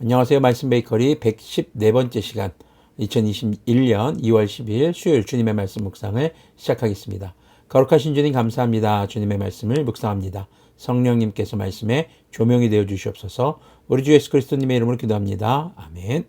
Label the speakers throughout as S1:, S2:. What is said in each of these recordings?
S1: 안녕하세요. 말씀 베이커리 114번째 시간 2021년 2월 12일 수요일 주님의 말씀 묵상을 시작하겠습니다. 거룩하신 주님 감사합니다. 주님의 말씀을 묵상합니다. 성령님께서 말씀에 조명이 되어 주시옵소서. 우리 주 예수 그리스도님의 이름으로 기도합니다. 아멘.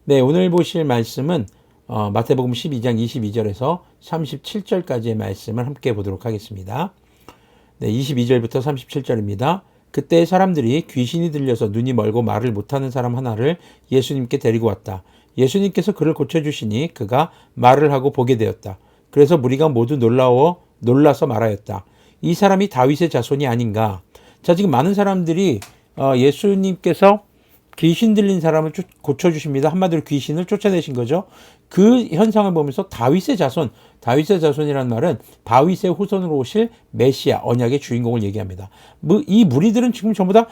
S1: 네, 오늘 보실 말씀은 마태복음 12장 22절에서 37절까지의 말씀을 함께 보도록 하겠습니다. 네, 22절부터 37절입니다. 그때 사람들이 귀신이 들려서 눈이 멀고 말을 못하는 사람 하나를 예수님께 데리고 왔다. 예수님께서 그를 고쳐주시니 그가 말을 하고 보게 되었다. 그래서 무리가 모두 놀라서 말하였다. 이 사람이 다윗의 자손이 아닌가. 자, 지금 많은 사람들이 예수님께서 귀신 들린 사람을 고쳐주십니다. 한마디로 귀신을 쫓아내신 거죠. 그 현상을 보면서 다윗의 자손이라는 말은 다윗의 후손으로 오실 메시아, 언약의 주인공을 얘기합니다. 이 무리들은 지금 전부 다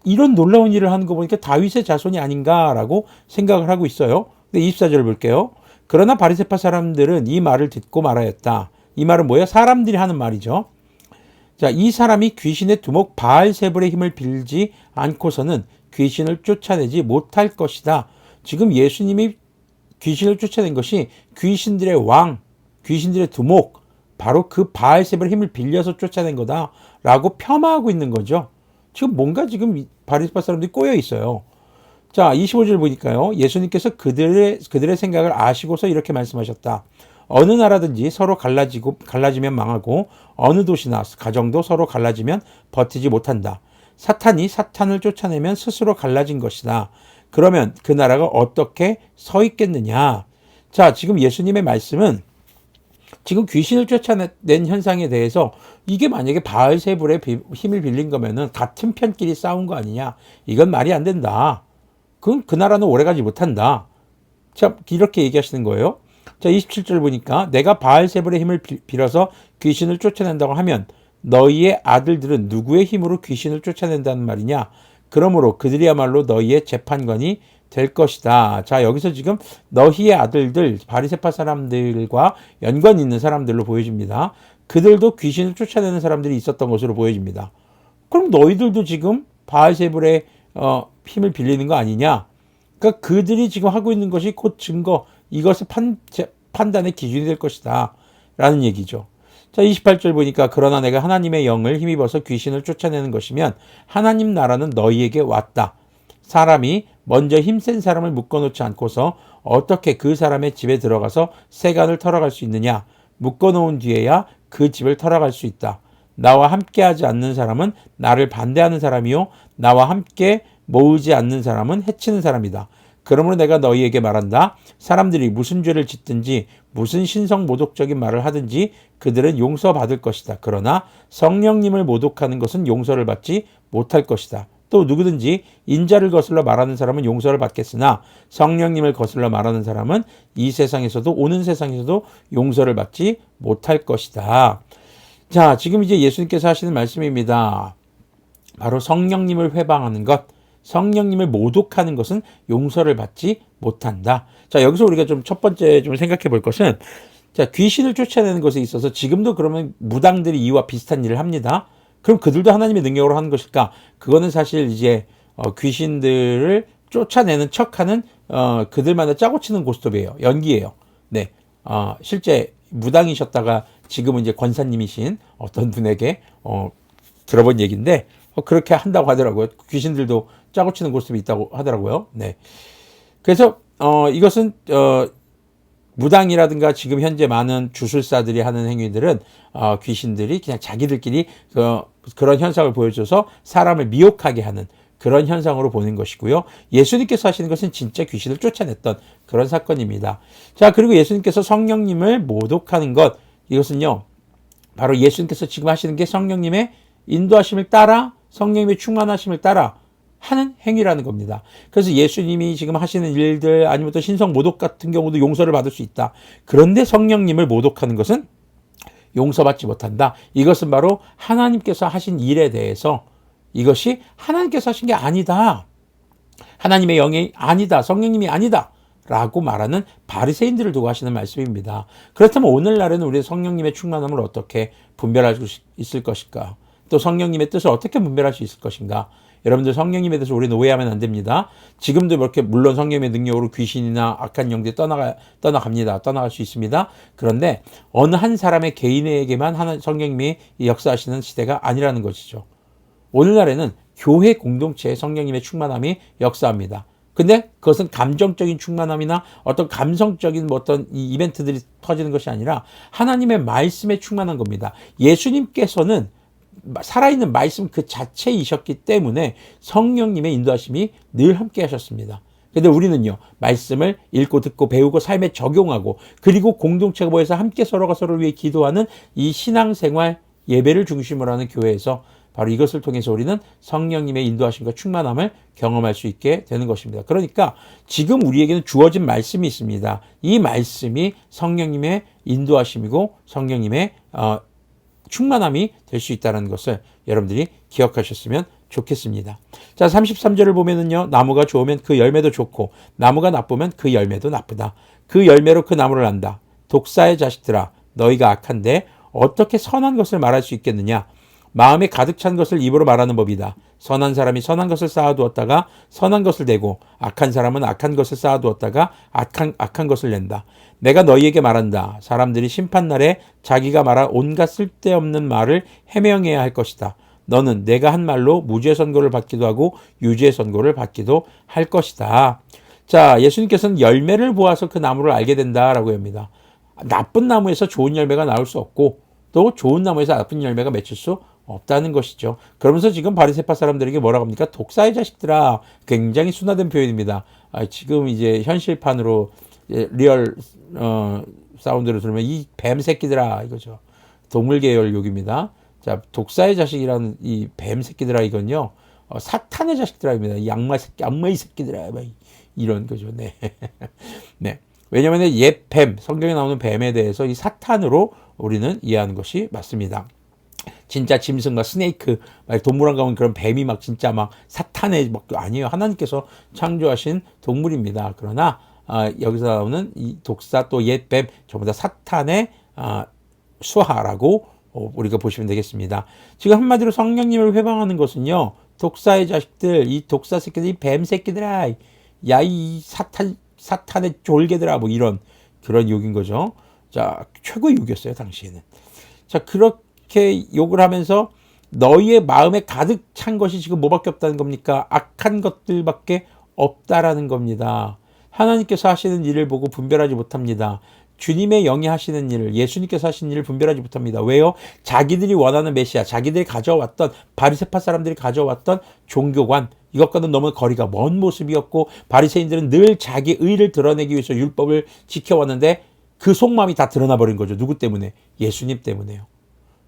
S1: 이런 놀라운 일을 하는 거 보니까 다윗의 자손이 아닌가라고 생각을 하고 있어요. 근데 24절을 볼게요. 그러나 바리새파 사람들은 이 말을 듣고 말하였다. 이 말은 뭐예요? 사람들이 하는 말이죠. 자, 이 사람이 귀신의 두목 바알세불의 힘을 빌지 않고서는 귀신을 쫓아내지 못할 것이다. 지금 예수님이 귀신을 쫓아낸 것이 귀신들의 왕, 귀신들의 두목, 바로 그 바알세불의 힘을 빌려서 쫓아낸 거다라고 폄하하고 있는 거죠. 지금 뭔가 지금 바리새파 사람들이 꼬여 있어요. 자, 25절 보니까요. 예수님께서 그들의 생각을 아시고서 이렇게 말씀하셨다. 어느 나라든지 서로 갈라지면 망하고 어느 도시나 가정도 서로 갈라지면 버티지 못한다. 사탄이 사탄을 쫓아내면 스스로 갈라진 것이다. 그러면 그 나라가 어떻게 서 있겠느냐. 자, 지금 예수님의 말씀은 지금 귀신을 쫓아낸 현상에 대해서 이게 만약에 바알세불의 힘을 빌린 거면은 같은 편끼리 싸운 거 아니냐. 이건 말이 안 된다. 그 나라는 오래가지 못한다. 자, 이렇게 얘기하시는 거예요. 자, 27절 보니까 내가 바알세불의 힘을 빌어서 귀신을 쫓아낸다고 하면 너희의 아들들은 누구의 힘으로 귀신을 쫓아낸다는 말이냐? 그러므로 그들이야말로 너희의 재판관이 될 것이다. 자, 여기서 지금 너희의 아들들, 바리새파 사람들과 연관 있는 사람들로 보여집니다. 그들도 귀신을 쫓아내는 사람들이 있었던 것으로 보여집니다. 그럼 너희들도 지금 바알세불의 힘을 빌리는 거 아니냐? 그러니까 그들이 지금 하고 있는 것이 곧 증거, 이것을 판단의 기준이 될 것이다. 라는 얘기죠. 자, 28절 보니까 그러나 내가 하나님의 영을 힘입어서 귀신을 쫓아내는 것이면 하나님 나라는 너희에게 왔다. 사람이 먼저 힘센 사람을 묶어놓지 않고서 어떻게 그 사람의 집에 들어가서 세간을 털어갈 수 있느냐. 묶어놓은 뒤에야 그 집을 털어갈 수 있다. 나와 함께하지 않는 사람은 나를 반대하는 사람이요 나와 함께 모으지 않는 사람은 해치는 사람이다. 그러므로 내가 너희에게 말한다. 사람들이 무슨 죄를 짓든지 무슨 신성 모독적인 말을 하든지 그들은 용서받을 것이다. 그러나 성령님을 모독하는 것은 용서를 받지 못할 것이다. 또 누구든지 인자를 거슬러 말하는 사람은 용서를 받겠으나 성령님을 거슬러 말하는 사람은 이 세상에서도 오는 세상에서도 용서를 받지 못할 것이다. 자, 지금 이제 예수님께서 하시는 말씀입니다. 바로 성령님을 회방하는 것, 성령님을 모독하는 것은 용서를 받지 못한다. 자, 여기서 우리가 좀 첫 번째 좀 생각해 볼 것은, 자, 귀신을 쫓아내는 것에 있어서 지금도 그러면 무당들이 이와 비슷한 일을 합니다. 그럼 그들도 하나님의 능력으로 하는 것일까? 그거는 사실 이제 귀신들을 쫓아내는 척하는 그들만의 짜고 치는 고스톱이에요. 연기예요. 네, 실제 무당이셨다가 지금은 이제 권사님이신 어떤 분에게 들어본 얘기인데 그렇게 한다고 하더라고요. 귀신들도 짜고 치는 고스톱이 있다고 하더라고요. 네. 그래서 이것은 무당이라든가 지금 현재 많은 주술사들이 하는 행위들은 귀신들이 그냥 자기들끼리 그런 현상을 보여줘서 사람을 미혹하게 하는 그런 현상으로 보는 것이고요. 예수님께서 하시는 것은 진짜 귀신을 쫓아냈던 그런 사건입니다. 자, 그리고 예수님께서 성령님을 모독하는 것, 이것은요, 바로 예수님께서 지금 하시는 게 성령님의 인도하심을 따라, 성령님의 충만하심을 따라 하는 행위라는 겁니다. 그래서 예수님이 지금 하시는 일들, 아니면 또 신성 모독 같은 경우도 용서를 받을 수 있다. 그런데 성령님을 모독하는 것은 용서받지 못한다. 이것은 바로 하나님께서 하신 일에 대해서 이것이 하나님께서 하신 게 아니다. 하나님의 영이 아니다. 성령님이 아니다. 라고 말하는 바리새인들을 두고 하시는 말씀입니다. 그렇다면 오늘날에는 우리 성령님의 충만함을 어떻게 분별할 수 있을 것일까? 또 성령님의 뜻을 어떻게 분별할 수 있을 것인가? 여러분들 성령님에 대해서 우리는 오해하면 안 됩니다. 지금도 이렇게 물론 성령의 능력으로 귀신이나 악한 영들이 떠나갈 수 있습니다. 그런데 어느 한 사람의 개인에게만 성령님이 역사하시는 시대가 아니라는 것이죠. 오늘날에는 교회 공동체에 성령님의 충만함이 역사합니다. 근데 그것은 감정적인 충만함이나 어떤 감성적인 어떤 이 이벤트들이 터지는 것이 아니라 하나님의 말씀에 충만한 겁니다. 예수님께서는 살아있는 말씀 그 자체이셨기 때문에 성령님의 인도하심이 늘 함께 하셨습니다. 근데 우리는요, 말씀을 읽고 듣고 배우고 삶에 적용하고 그리고 공동체가 모여서 함께 서로가 서로를 위해 기도하는 이 신앙생활 예배를 중심으로 하는 교회에서 바로 이것을 통해서 우리는 성령님의 인도하심과 충만함을 경험할 수 있게 되는 것입니다. 그러니까 지금 우리에게는 주어진 말씀이 있습니다. 이 말씀이 성령님의 인도하심이고 성령님의 충만함이 될 수 있다는 것을 여러분들이 기억하셨으면 좋겠습니다. 자, 33절을 보면은요, 나무가 좋으면 그 열매도 좋고 나무가 나쁘면 그 열매도 나쁘다. 그 열매로 그 나무를 안다. 독사의 자식들아, 너희가 악한데 어떻게 선한 것을 말할 수 있겠느냐? 마음에 가득 찬 것을 입으로 말하는 법이다. 선한 사람이 선한 것을 쌓아두었다가 선한 것을 내고 악한 사람은 악한 것을 쌓아두었다가 악한 것을 낸다. 내가 너희에게 말한다. 사람들이 심판날에 자기가 말한 온갖 쓸데없는 말을 해명해야 할 것이다. 너는 내가 한 말로 무죄 선고를 받기도 하고 유죄 선고를 받기도 할 것이다. 자, 예수님께서는 열매를 보아서 그 나무를 알게 된다라고 합니다. 나쁜 나무에서 좋은 열매가 나올 수 없고 또 좋은 나무에서 나쁜 열매가 맺힐 수 없다는 것이죠. 그러면서 지금 바리새파 사람들에게 뭐라고 합니까? 독사의 자식들아. 굉장히 순화된 표현입니다. 지금 이제 현실판으로 리얼 사운드를 들으면 이 뱀 새끼들아 이거죠. 동물 계열 욕입니다. 자, 독사의 자식이라는 이 뱀 새끼들아 이건요. 사탄의 자식들아입니다. 이 악마의 새끼들아 이런 거죠. 네. 네. 왜냐하면 옛 뱀, 성경에 나오는 뱀에 대해서 이 사탄으로 우리는 이해하는 것이 맞습니다. 진짜 짐승과 스네이크, 동물원 가면 그런 뱀이 막 진짜 막 사탄의 아니에요. 하나님께서 창조하신 동물입니다. 그러나 여기서 나오는 이 독사 또 옛 뱀 전부 다 사탄의 수하라고 우리가 보시면 되겠습니다. 지금 한마디로 성령님을 회방하는 것은요, 독사의 자식들, 이 독사 새끼들, 이 뱀 새끼들아, 야 이 사탄의 졸개들아, 뭐 이런 그런 욕인 거죠. 자, 최고의 욕이었어요 당시에는. 자, 그렇게 욕을 하면서 너희의 마음에 가득 찬 것이 지금 뭐밖에 없다는 겁니까? 악한 것들밖에 없다라는 겁니다. 하나님께서 하시는 일을 보고 분별하지 못합니다. 주님의 영이 하시는 일을, 예수님께서 하시는 일을 분별하지 못합니다. 왜요? 자기들이 원하는 메시아, 자기들이 가져왔던 바리새파 사람들이 가져왔던 종교관, 이것과는 너무 거리가 먼 모습이었고 바리새인들은 늘 자기 의를 드러내기 위해서 율법을 지켜왔는데 그 속마음이 다 드러나 버린 거죠. 누구 때문에? 예수님 때문에요.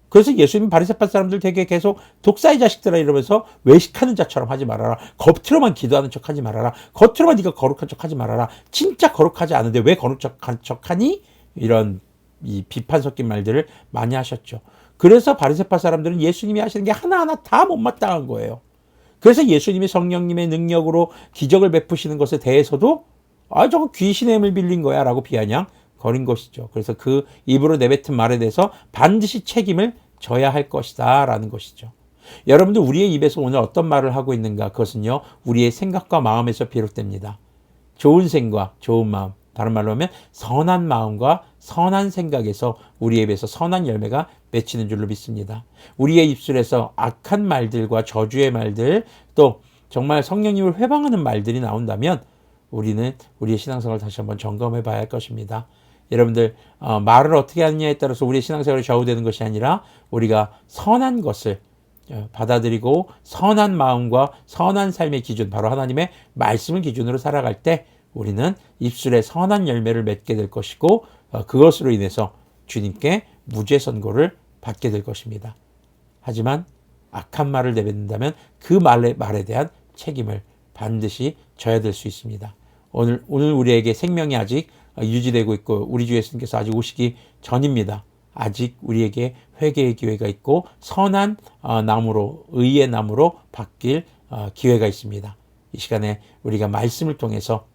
S1: 그래서 예수님 바리새파 사람들 되게 계속 독사의 자식들아 이러면서 외식하는 자처럼 하지 말아라. 겉으로만 기도하는 척하지 말아라. 겉으로만 네가 거룩한 척하지 말아라. 진짜 거룩하지 않은데 왜 거룩한 척하니? 이런 이 비판 섞인 말들을 많이 하셨죠. 그래서 바리새파 사람들은 예수님이 하시는 게 하나하나 다 못마땅한 거예요. 그래서 예수님이 성령님의 능력으로 기적을 베푸시는 것에 대해서도 저거 귀신의 힘을 빌린 거야 라고 비아냥 거린 것이죠. 그래서 그 입으로 내뱉은 말에 대해서 반드시 책임을 져야 할 것이다 라는 것이죠. 여러분들 우리의 입에서 오늘 어떤 말을 하고 있는가? 그것은요, 우리의 생각과 마음에서 비롯됩니다. 좋은 생각, 좋은 마음, 다른 말로 하면 선한 마음과 선한 생각에서 우리의 입에서 선한 열매가 맺히는 줄로 믿습니다. 우리의 입술에서 악한 말들과 저주의 말들, 또 정말 성령님을 회방하는 말들이 나온다면 우리는 우리의 신앙생활을 다시 한번 점검해 봐야 할 것입니다. 여러분들 말을 어떻게 하느냐에 따라서 우리의 신앙생활이 좌우되는 것이 아니라 우리가 선한 것을 받아들이고 선한 마음과 선한 삶의 기준, 바로 하나님의 말씀을 기준으로 살아갈 때 우리는 입술에 선한 열매를 맺게 될 것이고 그것으로 인해서 주님께 무죄 선고를 받게 될 것입니다. 하지만 악한 말을 내뱉는다면 그 말에 대한 책임을 반드시 져야 될 수 있습니다. 오늘 우리에게 생명이 아직 유지되고 있고 우리 주 예수님께서 아직 오시기 전입니다. 아직 우리에게 회개의 기회가 있고 선한 나무로, 의의 나무로 바뀔 기회가 있습니다. 이 시간에 우리가 말씀을 통해서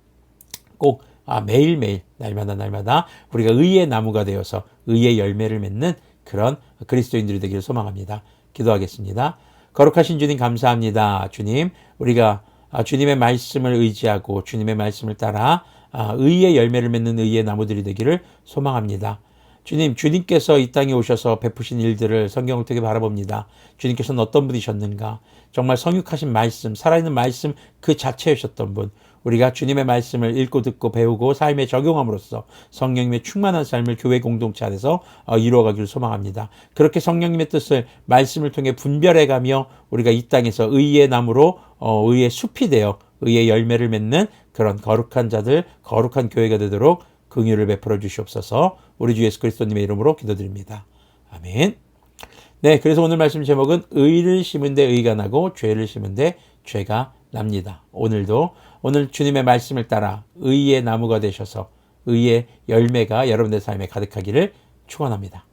S1: 꼭 매일매일 날마다 우리가 의의 나무가 되어서 의의 열매를 맺는 그런 그리스도인들이 되기를 소망합니다. 기도하겠습니다. 거룩하신 주님 감사합니다. 주님, 우리가 주님의 말씀을 의지하고 주님의 말씀을 따라 의의 열매를 맺는 의의 나무들이 되기를 소망합니다. 주님, 주님께서 이 땅에 오셔서 베푸신 일들을 성경을 통해 바라봅니다. 주님께서는 어떤 분이셨는가? 정말 성육하신 말씀, 살아있는 말씀 그 자체이셨던 분. 우리가 주님의 말씀을 읽고 듣고 배우고 삶에 적용함으로써 성령님의 충만한 삶을 교회 공동체 안에서 이루어가기를 소망합니다. 그렇게 성령님의 뜻을 말씀을 통해 분별해가며 우리가 이 땅에서 의의 나무로 의의 숲이 되어 의의 열매를 맺는 그런 거룩한 자들, 거룩한 교회가 되도록 긍휼을 베풀어 주시옵소서. 우리 주 예수 그리스도님의 이름으로 기도드립니다. 아멘. 네, 그래서 오늘 말씀 제목은 의를 심은 데 의가 나고 죄를 심은 데 죄가 납니다. 오늘 주님의 말씀을 따라 의의 나무가 되셔서 의의 열매가 여러분의 삶에 가득하기를 축원합니다.